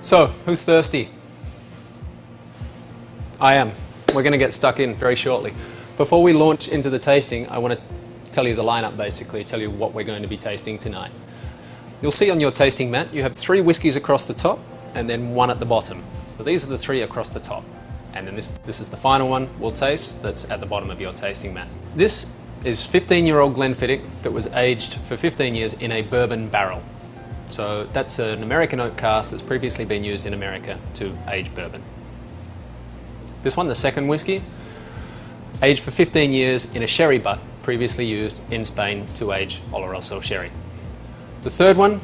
So, who's thirsty? I am. We're going to get stuck in very shortly. Before we launch into the tasting, I want to tell you the lineup basically, tell you what we're going to be tasting tonight. You'll see on your tasting mat, you have 3 whiskies across the top and then 1 at the bottom. So these are the 3 across the top. And then this is the final one we'll taste that's at the bottom of your tasting mat. This is 15-year-old Glenfiddich that was aged for 15 years in a bourbon barrel. So that's an American oak cask that's previously been used in America to age bourbon. This one, the second whiskey, aged for 15 years in a sherry butt previously used in Spain to age Oloroso sherry. The third one,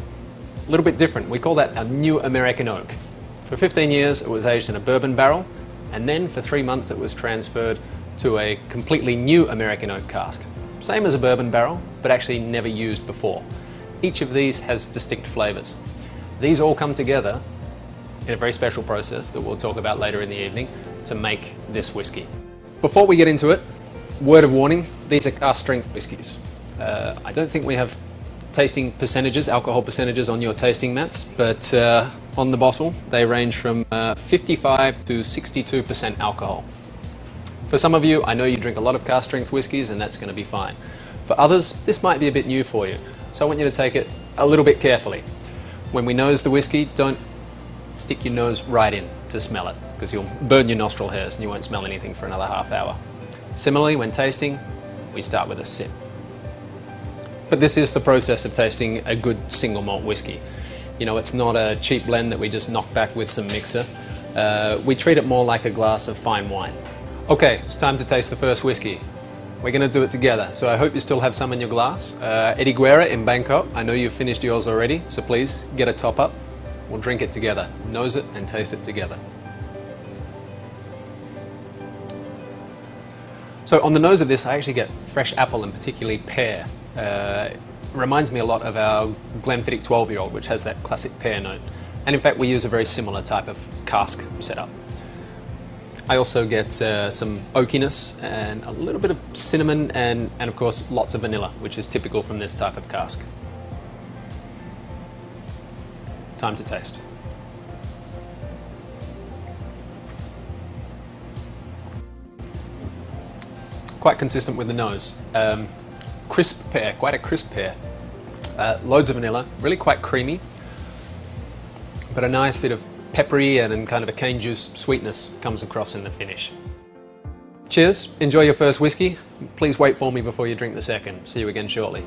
a little bit different. We call that a new American oak. For 15 years it was aged in a bourbon barrel, and then for 3 months it was transferred to a completely new American oak cask. Same as a bourbon barrel, but actually never used before. Each of these has distinct flavours. These all come together in a very special process that we'll talk about later in the evening to make this whiskey. Before we get into it, word of warning, these are cask strength whiskies. I don't think we have tasting percentages, alcohol percentages on your tasting mats, but on the bottle they range from 55 to 62% alcohol. For some of you, I know you drink a lot of cask strength whiskies and that's going to be fine. For others, this might be a bit new for you, so I want you to take it a little bit carefully. When we nose the whiskey, don't stick your nose right in to smell it, because you'll burn your nostril hairs and you won't smell anything for another half hour. Similarly, when tasting, we start with a sip. But this is the process of tasting a good single malt whiskey. You know, it's not a cheap blend that we just knock back with some mixer. We treat it more like a glass of fine wine. Okay, it's time to taste the first whiskey. We're going to do it together, so I hope you still have some in your glass. Eddie Guerra in Bangkok, I know you've finished yours already, so please get a top up. We'll drink it together, nose it and taste it together. So on the nose of this, I actually get fresh apple and particularly pear. It reminds me a lot of our Glenfiddich 12-year-old, which has that classic pear note. And in fact, we use a very similar type of cask setup. I also get some oakiness and a little bit of cinnamon and of course lots of vanilla, which is typical from this type of cask. Time to taste. Quite consistent with the nose. Crisp pear, quite a crisp pear. Loads of vanilla, really quite creamy, but a nice bit of peppery and kind of a cane juice sweetness comes across in the finish. Cheers, enjoy your first whiskey. Please wait for me before you drink the second. See you again shortly.